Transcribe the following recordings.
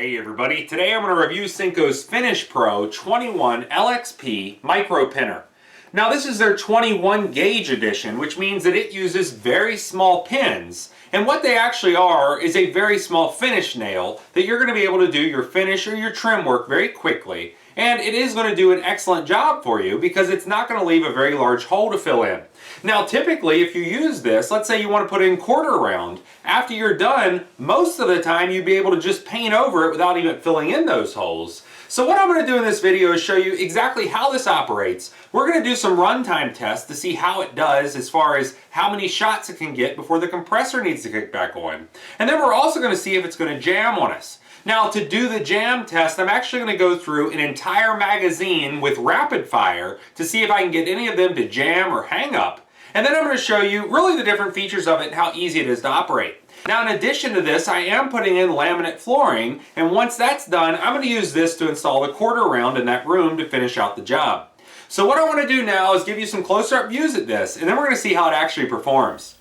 Hey everybody, today I'm going to review Senco's FinishPRO 21 LXP Micro Pinner. Now this is their 21 gauge edition, which means that it uses very small pins. And what they actually are is a very small finish nail that you're going to be able to do your finish or your trim work very quickly. And it is going to do an excellent job for you because it's not going to leave a very large hole to fill in. Now typically if you use this, let's say you want to put in quarter round, after you're done, most of the time you'd be able to just paint over it without even filling in those holes. So what I'm going to do in this video is show you exactly how this operates. We're going to do some runtime tests to see how it does as far as how many shots it can get before the compressor needs to kick back on. And then we're also going to see if it's going to jam on us. Now to do the jam test, I'm actually going to go through an entire magazine with rapid fire to see if I can get any of them to jam or hang up. And then I'm going to show you really the different features of it and how easy it is to operate. Now in addition to this, I am putting in laminate flooring, and once that's done, I'm going to use this to install the quarter round in that room to finish out the job. So what I want to do now is give you some closer-up views at this, and then we're going to see how it actually performs.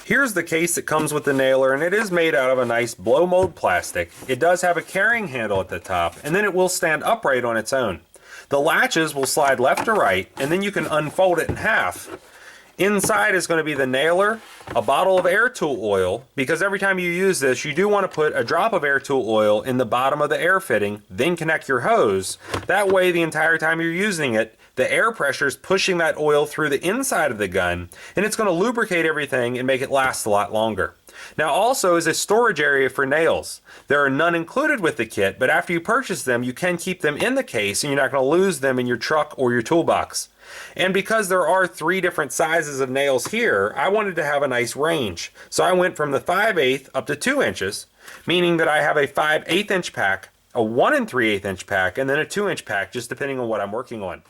Here's the case that comes with the nailer, and it is made out of a nice blow mold plastic. It does have a carrying handle at the top, and then it will stand upright on its own. The latches will slide left to right, and then you can unfold it in half. Inside is going to be the nailer, a bottle of air tool oil, because every time you use this you do want to put a drop of air tool oil in the bottom of the air fitting, then connect your hose. That way the entire time you're using it, the air pressure is pushing that oil through the inside of the gun, and it's going to lubricate everything and make it last a lot longer. Now also is a storage area for nails. There are none included with the kit, but after you purchase them you can keep them in the case and you're not going to lose them in your truck or your toolbox. And because there are 3 different sizes of nails here, I wanted to have a nice range. So I went from the 5/8 up to 2 inches, meaning that I have a 5/8 inch pack, a 1 3/8 inch pack, and then a 2 inch pack, just depending on what I'm working on.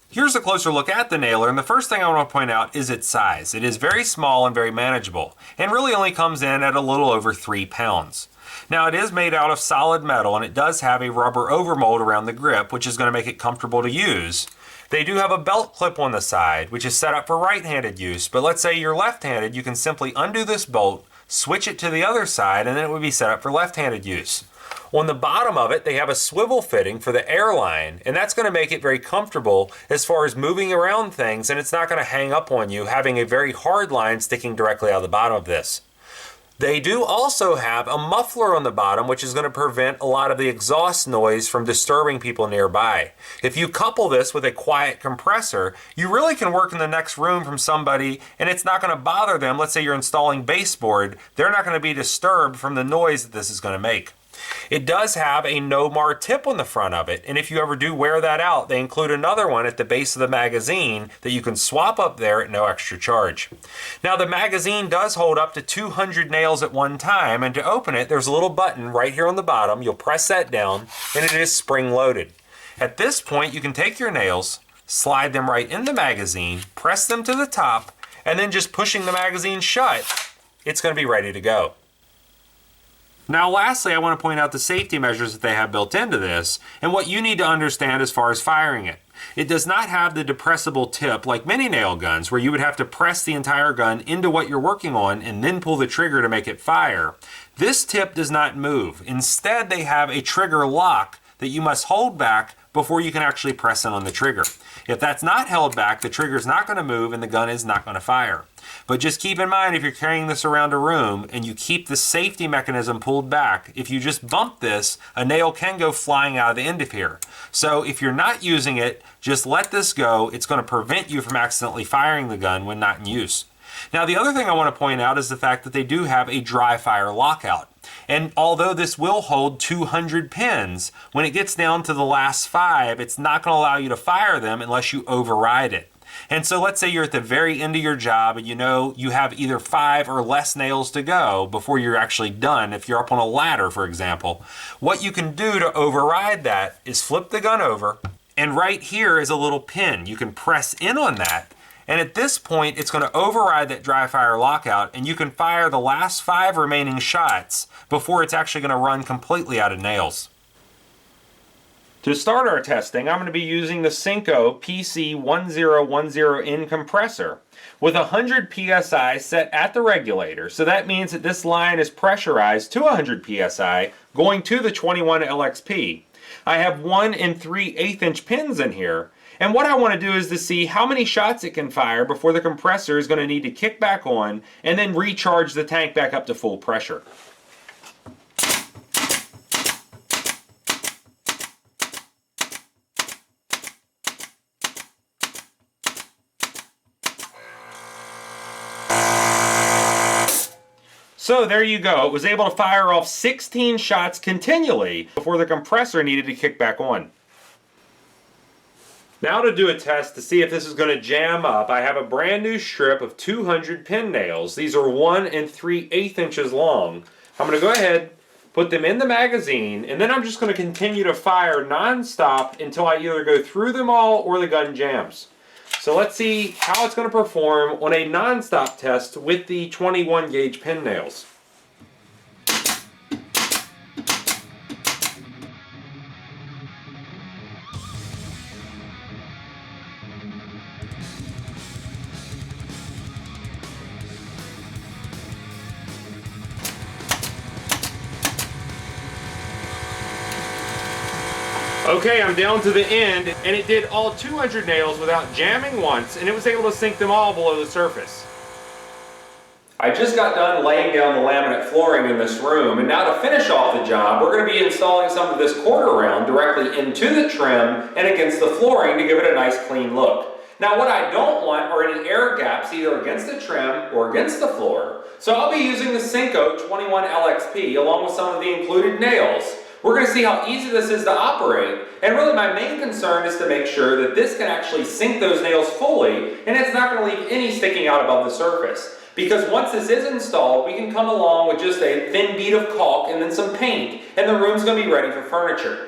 Here's a closer look at the nailer, and the first thing I want to point out is its size. It is very small and very manageable, and really only comes in at a little over 3 pounds. Now it is made out of solid metal, and it does have a rubber overmold around the grip, which is going to make it comfortable to use. They do have a belt clip on the side, which is set up for right-handed use, but let's say you're left-handed, you can simply undo this bolt, switch it to the other side, and then it would be set up for left-handed use. On the bottom of it, they have a swivel fitting for the air line, and that's going to make it very comfortable as far as moving around things, and it's not going to hang up on you, having a very hard line sticking directly out of the bottom of this. They do also have a muffler on the bottom, which is going to prevent a lot of the exhaust noise from disturbing people nearby. If you couple this with a quiet compressor, you really can work in the next room from somebody and it's not going to bother them. Let's say you're installing baseboard, they're not going to be disturbed from the noise that this is going to make. It does have a no-mar tip on the front of it, and if you ever do wear that out, they include another one at the base of the magazine that you can swap up there at no extra charge. Now the magazine does hold up to 200 nails at one time, and to open it there's a little button right here on the bottom. You'll press that down and it is spring-loaded. At this point you can take your nails, slide them right in the magazine, press them to the top, and then just pushing the magazine shut, it's going to be ready to go. Now lastly, I want to point out the safety measures that they have built into this and what you need to understand as far as firing it. It does not have the depressible tip like many nail guns where you would have to press the entire gun into what you're working on and then pull the trigger to make it fire. This tip does not move. Instead, they have a trigger lock that you must hold back before you can actually press in on the trigger. If that's not held back, the trigger is not going to move and the gun is not going to fire. But just keep in mind, if you're carrying this around a room and you keep the safety mechanism pulled back, if you just bump this, a nail can go flying out of the end of here. So if you're not using it, just let this go. It's going to prevent you from accidentally firing the gun when not in use. Now the other thing I want to point out is the fact that they do have a dry fire lockout. And although this will hold 200 pins, when it gets down to the last 5, it's not going to allow you to fire them unless you override it. And so let's say you're at the very end of your job and you know you have either 5 or less nails to go before you're actually done. If you're up on a ladder, for example, what you can do to override that is flip the gun over, and right here is a little pin. You can press in on that, and at this point it's going to override that dry fire lockout, and you can fire the last 5 remaining shots before it's actually going to run completely out of nails. To start our testing, I'm going to be using the Senco PC1010N compressor with 100 psi set at the regulator. So that means that this line is pressurized to 100 psi going to the 21 LXP. I have 1 3/8 inch pins in here, and what I want to do is to see how many shots it can fire before the compressor is going to need to kick back on and then recharge the tank back up to full pressure. So there you go. It was able to fire off 16 shots continually before the compressor needed to kick back on. Now to do a test to see if this is going to jam up, I have a brand new strip of 200 pin nails. These are 1 3/8 inches long. I'm going to go ahead, put them in the magazine, and then I'm just going to continue to fire non-stop until I either go through them all or the gun jams. So let's see how it's going to perform on a non-stop test with the 21 gauge pin nails. Okay, I'm down to the end, and it did all 200 nails without jamming once, and it was able to sink them all below the surface. I just got done laying down the laminate flooring in this room, and now to finish off the job, we're going to be installing some of this quarter round directly into the trim and against the flooring to give it a nice clean look. Now what I don't want are any air gaps either against the trim or against the floor, so I'll be using the Senco 21 LXP along with some of the included nails. We're going to see how easy this is to operate, and really my main concern is to make sure that this can actually sink those nails fully and it's not going to leave any sticking out above the surface. Because once this is installed, we can come along with just a thin bead of caulk and then some paint, and the room's going to be ready for furniture.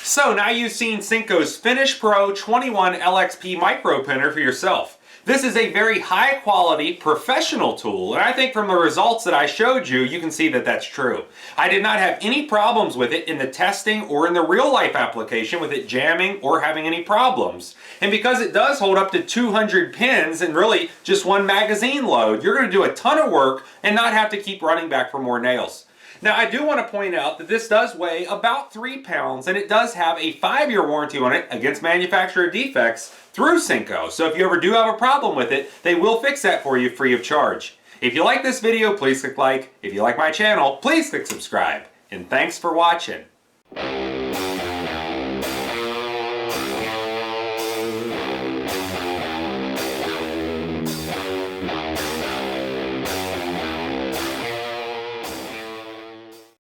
So now you've seen Senco's FinishPRO 21 LXP micro printer for yourself. This is a very high quality professional tool, and I think from the results that I showed you, you can see that that's true. I did not have any problems with it in the testing or in the real life application with it jamming or having any problems. And because it does hold up to 200 pins and really just one magazine load, you're going to do a ton of work and not have to keep running back for more nails. Now I do want to point out that this does weigh about 3 pounds and it does have a 5-year warranty on it against manufacturer defects through Senco. So if you ever do have a problem with it, they will fix that for you free of charge. If you like this video, please click like. If you like my channel, please click subscribe. And thanks for watching.